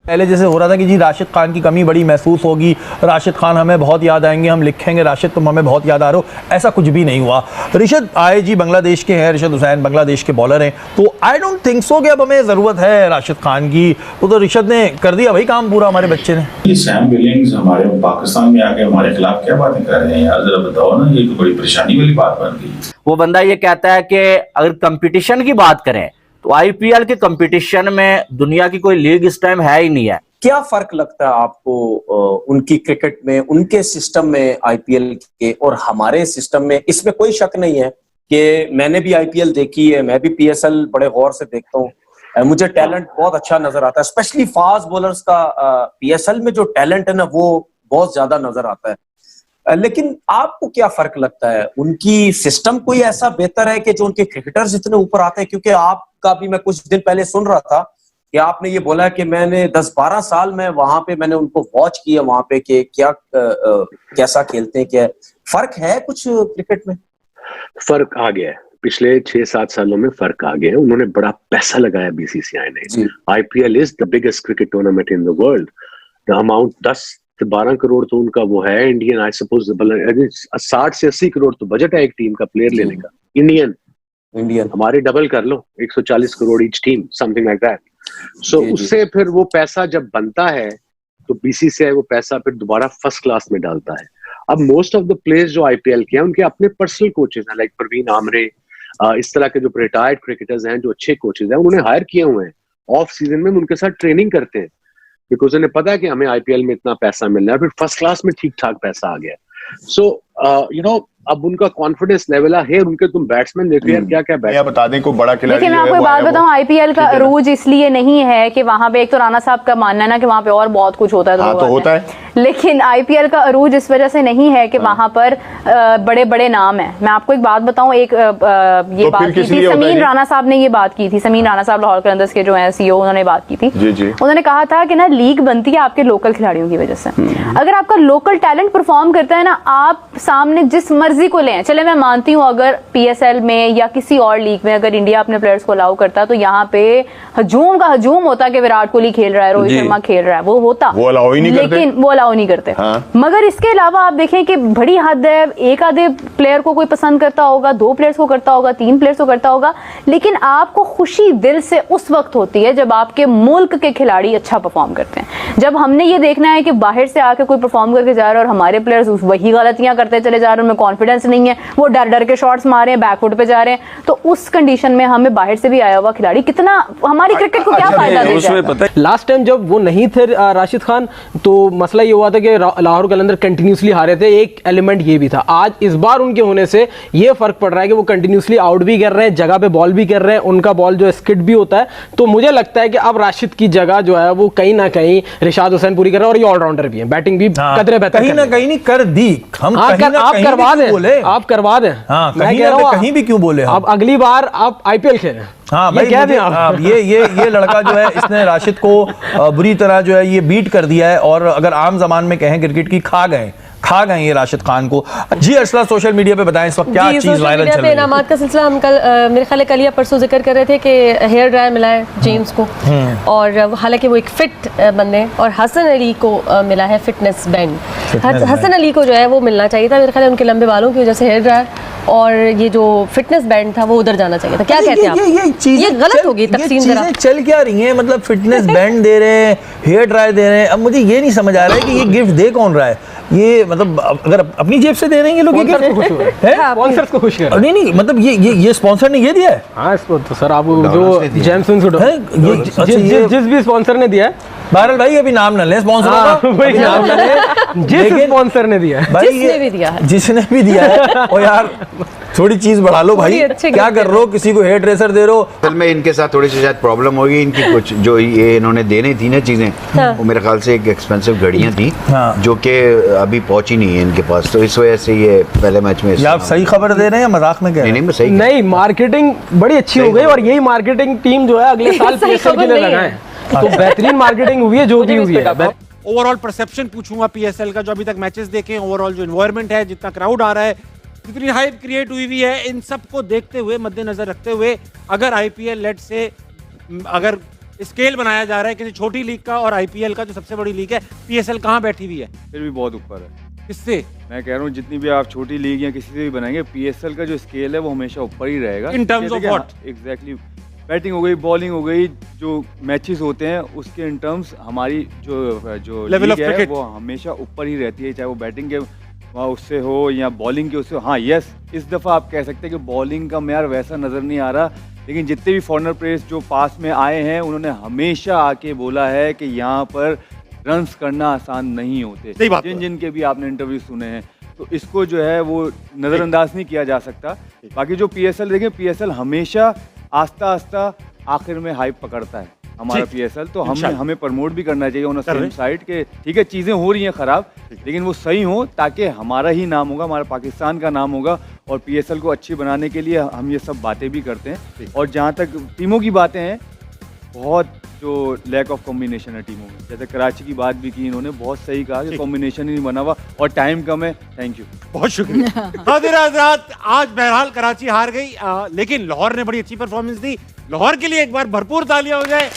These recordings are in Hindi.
पहले जैसे हो रहा था कि जी राशिद खान की कमी बड़ी महसूस होगी, राशिद खान हमें बहुत याद आएंगे, हम लिखेंगे राशिद तुम हमें बहुत याद आ रहे हो, ऐसा कुछ भी नहीं हुआ। रिशद आए जी बांग्लादेश के हैं, रिशद हुसैन बांग्लादेश के बॉलर हैं, तो आई डोंट थिंक सो कि अब हमें ज़रूरत है राशिद खान की। तो रिशद ने कर दिया भाई काम पूरा हमारे बच्चे ने। ये सैम बिलिंग्स हमारे पाकिस्तान में आके हमारे खिलाफ क्या बातें कर रहे हैं यार, जरा बताओ ना, ये तो बड़ी परेशानी वाली बात बन गई। वो बंदा ये कहता है कि अगर कंपटीशन की बात करें तो आईपीएल के कंपटीशन में दुनिया की कोई लीग इस टाइम है ही नहीं है। क्या फर्क लगता है आपको उनकी क्रिकेट में, उनके सिस्टम में आईपीएल के और हमारे सिस्टम में? इसमें कोई शक नहीं है कि मैंने भी आईपीएल देखी है, मैं भी पीएसएल बड़े गौर से देखता हूँ, मुझे टैलेंट बहुत अच्छा नजर आता है, स्पेशली फास्ट बॉलर्स का पीएसएल में जो टैलेंट है ना वो बहुत ज्यादा नजर आता है। लेकिन आपको क्या फर्क लगता है, उनकी सिस्टम कोई ऐसा बेहतर है कि जो उनके क्रिकेटर्स इतने ऊपर आते हैं? क्योंकि आपका भी मैं कुछ दिन पहले सुन रहा था कि आपने ये बोला कि मैंने 10-12 साल में वहां पे मैंने उनको वॉच किया वहां पे कि क्या कैसा खेलते हैं, क्या फर्क है कुछ क्रिकेट में? फर्क आ गया है, पिछले 6-7 सालों में फर्क आ गया है। उन्होंने बड़ा पैसा लगाया बीसीसीआई ने। IPL is the biggest cricket tournament in the world. The amount 10-12 crore तो उनका वो है इंडियन, आई सपोज 60 से 80 करोड़ तो बजट है एक टीम का प्लेयर लेने का इंडियन। हमारे डबल कर लो, 140 crore each team, something like that. So उससे फिर वो पैसा जब बनता है तो बीसीसीआई वो पैसा फिर दोबारा फर्स्ट क्लास में डालता है। अब मोस्ट ऑफ द प्लेयर्स जो आईपीएल के हैं उनके अपने पर्सनल कोचेज हैं, लाइक परवीन आमरे, इस तरह के जो रिटायर्ड क्रिकेटर्स हैं जो अच्छे कोचेज हैं उन्होंने हायर किए हुए हैं। ऑफ सीजन में उनके साथ ट्रेनिंग करते हैं बिकॉज उन्हें पता है कि हमें आईपीएल में इतना पैसा मिलना है, फिर फर्स्ट क्लास में ठीक ठाक पैसा आ गया। सो अब उनका कॉन्फिडेंस लेवल है। उनके तुम बैट्समैन देखो यार, क्या क्या बैट्समैन बता दें को बड़ा खिलाड़ी। देखिए मैं आपको एक बात बताऊं, आईपीएल का अरूज इसलिए नहीं है कि वहां पे, एक तो राणा साहब का मानना है ना कि वहां पे और बहुत कुछ होता है, तो होता है, लेकिन आईपीएल का अरूज इस वजह से नहीं है कि वहां पर बड़े बड़े नाम है। मैं आपको एक बात बताऊं, एक ये बात की थी समीन राणा साहब ने, ये बात की थी समीन राणा साहब लाहौर कलंदर्स के जो है सीईओ, उन्होंने बात की थी। उन्होंने कहा था कि ना लीग बनती है आपके लोकल खिलाड़ियों की वजह से। अगर आपका लोकल टैलेंट परफॉर्म करता है ना, आप सामने जिस मर्जी को लें, चले मैं मानती हूँ अगर पीएसएल में या किसी और लीग में अगर इंडिया अपने प्लेयर्स को अलाउ करता तो यहाँ पे हजूम का हजूम होता कि विराट कोहली खेल रहा है, रोहित शर्मा खेल रहा है, वो होता, वो अलाउ ही नहीं करते, लेकिन वो अलाउ नहीं करते। हाँ। मगर इसके अलावा आप देखें कि बड़ी हद है, एक आधे प्लेयर को कोई पसंद करता होगा, 2 प्लेयर्स को करता होगा, 3 प्लेयर्स को करता होगा, लेकिन आपको खुशी दिल से उस वक्त होती है जब आपके मुल्क के खिलाड़ी अच्छा परफॉर्म करते हैं। जब हमने ये देखना है कि बाहर से आके कोई परफॉर्म करके जा रहा है और हमारे प्लेयर्स वही गलतियां करते चले जा रहे हैं, उनमें कॉन्फिडेंस नहीं है, वो डर डर के शॉट्स मार रहे हैं, बैकफुट पे जा रहे हैं, तो उस कंडीशन में हमें बाहर से भी आया हुआ खिलाड़ी कितना हमारी क्रिकेट को क्या फायदा दे जाएगा? लास्ट टाइम जब वो नहीं थे राशिद खान, तो मसला ये हुआ था कि लाहौर कलंदर कंटिन्यूसली हारे थे, एक एलिमेंट ये भी था। आज इस बार उनके होने से ये फर्क पड़ रहा है कि वो कंटिन्यूसली आउट भी कर रहे हैं, जगह पे बॉल भी कर रहे हैं, उनका बॉल जो स्किड भी होता है। तो मुझे लगता है कि अब राशिद की जगह जो है वो कहीं ना कहीं रिशाद हुसैन पूरी कर रहे हैं, और ये ऑलराउंडर भी है, बैटिंग भी कदरे बेहतर कहीं ना कहीं नहीं कर दी। हम आप करवा दें, आप करवा दें। मैं कह रहा हूं कहीं भी क्यों बोले, अब अगली बार आप आईपीएल खेलें। हाँ भाई, कह दें आप ये लड़का जो है इसने राशिद को बुरी तरह जो है ये बीट कर दिया है, और अगर आम जबान में कहें क्रिकेट की खा गए ये राशिद खान को। जी अर्सला, सोशल मीडिया पे बताएं इस वक्त क्या चीज वायरल चल रही है? इनामात का सिलसिला हम कल मेरे ख्याल कल या परसों जिक्र कर रहे थे कि हेयर ड्रायर मिला है जेम्स को, और हालांकि वो एक फिट बंदे, और हसन अली को मिला है फिटनेस बैंड। हसन अली को जो है वो मिलना चाहिए था मेरे ख्याल उनके लंबे बालों की वजह से हेयर ड्रायर, और ये जो फिटनेस बैंड था वो उधर जाना चाहिए था। क्या कहते हैं आप? ये गलत होगी तकसीम। जरा चल क्या रही है, मतलब फिटनेस बैंड दे रहे हैं, हेयर ड्रायर दे रहे हैं, अब मुझे ये नहीं समझ आ रहा है कि ये गिफ्ट दे कौन रहा है। ये मतलब अगर अपनी जेब से दे रहे हैं ये लोग, ये गिफ्ट स्पॉन्सर्स को खुश कर, नहीं मतलब ये स्पॉन्सर ने ये दिया है। हाँ तो सर आप जो जेम्स जिस भी स्पॉन्सर ने दिया है, बहरहाल भाई अभी नाम न ले स्पॉन्सर का, जिस स्पॉन्सर ने दिया है, जिसने भी दिया है, और यार थोड़ी चीज बढ़ा लो भाई, क्या कर रहे हो, किसी को हेयर ड्रेसर दे रहे हो। असल में इनके साथ थोड़ी सी शायद प्रॉब्लम होगी, इनकी कुछ जो ये इन्होंने देनी थी ना चीजें, वो मेरे ख्याल से एक एक्सपेंसिव घड़ियां थी जो कि अभी पहुंची नहीं है इनके पास, तो इस वजह से ये पहले मैच में। आप सही खबर दे रहे हैं, मजाक में कह रहे हैं? नहीं सही नहीं, मार्केटिंग बड़ी अच्छी हो गई, और यही मार्केटिंग टीम जो है अगले साल पीएसएल के लिए लगाएं, तो बेहतरीन मार्केटिंग हुई है जो भी हुई है। ओवरऑल परसेप्शन पूछूंगा पीएसएल का, जो अभी तक मैचेस देखे, ओवरऑल जो एनवायरनमेंट है, जितना क्राउड आ रहा है, जितनी हाइप क्रिएट हुई है, इन सब को देखते हुए, मद्देनजर रखते हुए, अगर आईपीएल लेट से अगर स्केल बनाया जा रहा है किसी छोटी लीग का और आईपीएल का जो सबसे बड़ी लीग है, पीएसएल कहाँ बैठी हुई है? फिर भी बहुत ऊपर है। किससे? मैं कह रहा हूँ जितनी भी आप छोटी लीग या किसी से भी बनाएंगे, पीएसएल का जो स्केल है वो हमेशा ऊपर ही रहेगा। In terms of what? Exactly, batting हो गई, बॉलिंग हो गई, जो मैचेस होते हैं उसके इन टर्म्स हमारी जो लेवल ऑफ लीग है क्रिकेट वो हमेशा ऊपर ही रहती है, चाहे वो बैटिंग के उससे हो या बॉलिंग के उससे हो। हाँ यस, इस दफ़ा आप कह सकते हैं कि बॉलिंग का मेयार वैसा नज़र नहीं आ रहा, लेकिन जितने भी फॉरेनर प्लेयर्स जो पास में आए हैं उन्होंने हमेशा आके बोला है कि यहाँ पर रन्स करना आसान नहीं होते। जिन के भी आपने इंटरव्यू सुने हैं, तो इसको जो है वो नज़रअंदाज नहीं किया जा सकता। बाकी जो पीएसएल देखें, पीएसएल हमेशा आस्ता आस्ता आखिर में हाइप पकड़ता है हमारा पीएसएल, तो हमें प्रमोट भी करना चाहिए ऑन सेम साइड के ठीक है चीज़ें हो रही हैं ख़राब, लेकिन वो सही हो ताकि हमारा ही नाम होगा, हमारा पाकिस्तान का नाम होगा, और पीएसएल को अच्छी बनाने के लिए हम ये सब बातें भी करते हैं। और जहाँ तक टीमों की बातें हैं, बहुत जो लैक ऑफ कॉम्बिनेशन है टीमों में, जैसे कराची की बात भी की इन्होंने, बहुत सही कहा कि कॉम्बिनेशन ही नहीं बना हुआ और टाइम कम है। थैंक यू, बहुत शुक्रिया। हज़रात, आज बहरहाल कराची हार गई, लेकिन लाहौर ने बड़ी अच्छी परफॉर्मेंस दी। लाहौर के लिए एक बार भरपूर तालियां हो जाए।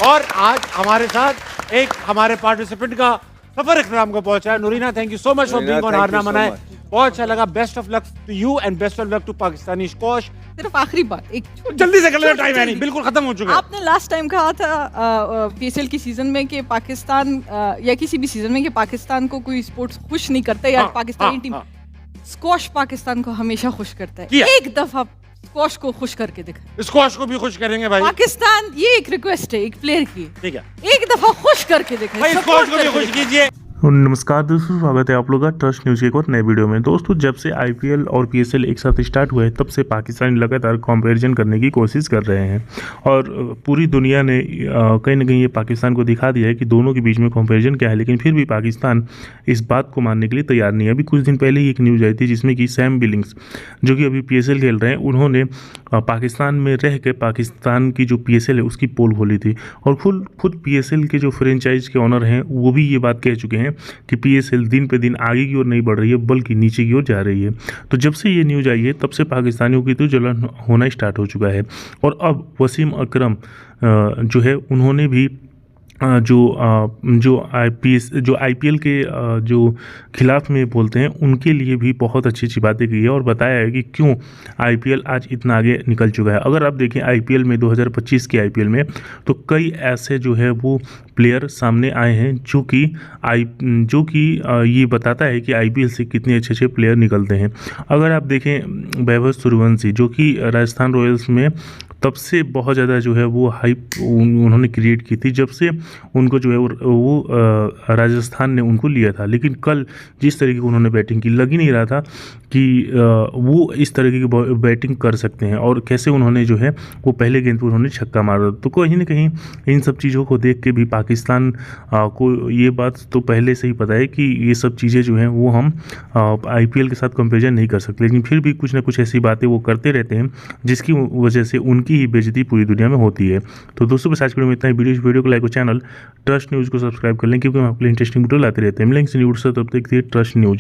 और आज हमारे साथ एक हमारे पार्टिसिपेंट का सफर इख्तिताम को पहुंचा है। Noorina, thank you so much for being on हारना मनाए, बहुत अच्छा लगा। Best of luck to you and best of luck to Pakistani squash. सिर्फ आखिरी बात, एक जल्दी से कर लेना, टाइम है नहीं, बिल्कुल खत्म हो चुका है। आपने लास्ट टाइम कहा था पीएसएल की सीजन में कि पाकिस्तान या किसी भी सीजन में कि पाकिस्तान को कोई स्पोर्ट्स खुश नहीं करता, या पाकिस्तानी टीम स्क्वॉश पाकिस्तान को हमेशा खुश करता है। एक दफा स्क्वॉश को खुश करके दिखा। स्क्वॉश को भी खुश करेंगे भाई। पाकिस्तान, ये एक रिक्वेस्ट है एक प्लेयर की, ठीक है, एक दफा खुश करके दिखा, भाई स्क्वॉश को भी खुश कीजिए। नमस्कार दोस्तों, स्वागत है आप लोगों का ट्रस्ट न्यूज़ के एक और नए वीडियो में। दोस्तों, जब से आईपीएल और पीएसएल एक साथ स्टार्ट हुए तब से पाकिस्तान लगातार कंपैरिजन करने की कोशिश कर रहे हैं, और पूरी दुनिया ने कहीं ना कहीं ये पाकिस्तान को दिखा दिया है कि दोनों के बीच में कंपैरिजन क्या है, लेकिन फिर भी पाकिस्तान इस बात को मानने के लिए तैयार नहीं है। अभी कुछ दिन पहले ही एक न्यूज़ आई थी जिसमें कि सैम बिलिंग्स, जो कि अभी पीएसएल खेल रहे हैं, उन्होंने पाकिस्तान में रह के पाकिस्तान की जो पीएसएल है उसकी पोल खोली थी, और खुद पीएसएल के जो फ्रेंचाइज के ऑनर हैं वो भी ये बात कह चुके हैं कि पीएसएल दिन पे दिन आगे की ओर नहीं बढ़ रही है बल्कि नीचे की ओर जा रही है। तो जब से ये न्यूज़ आई है तब से पाकिस्तानियों की तो जलन होना स्टार्ट हो चुका है, और अब वसीम अकरम जो है उन्होंने भी जो आईपीएल के जो खिलाफ में बोलते हैं उनके लिए भी बहुत अच्छी अच्छी बातें की है, और बताया है कि क्यों आईपीएल आज इतना आगे निकल चुका है। अगर आप देखें आईपीएल में 2025 के आईपीएल में, तो कई ऐसे जो है वो प्लेयर सामने आए हैं जो कि ये बताता है कि आईपीएल से कितने अच्छे अच्छे प्लेयर निकलते हैं। अगर आप देखें वैभव सूर्यवंशी, जो कि राजस्थान रॉयल्स में तब से बहुत ज़्यादा जो है वो हाइप उन्होंने क्रिएट की थी जब से उनको जो है वो राजस्थान ने उनको लिया था, लेकिन कल जिस तरीके की उन्होंने बैटिंग की, लग ही नहीं रहा था कि वो इस तरीके की बैटिंग कर सकते हैं, और कैसे उन्होंने जो है वो पहले गेंद पर उन्होंने छक्का मारा। तो कहीं ना कहीं इन सब चीज़ों को देख के भी पाकिस्तान को ये बात तो पहले से ही पता है कि ये सब चीज़ें जो हैं वो हम आईपीएल के साथ कंपेरिजन नहीं कर सकते, लेकिन फिर भी कुछ ना कुछ ऐसी बातें वो करते रहते हैं जिसकी वजह से उनकी ही बेइज्जती पूरी दुनिया में होती है। तो दोस्तों, बस आज के वीडियो में इतना ही। वीडियो को लाइक और चैनल ट्रस्ट न्यूज़ को सब्सक्राइब कर लें, क्योंकि हम आपके लिए इंटरेस्टिंग वीडियो लाते रहते हैं। मिलेंगे न्यूज़ से, तब तक ट्रस्ट न्यूज़।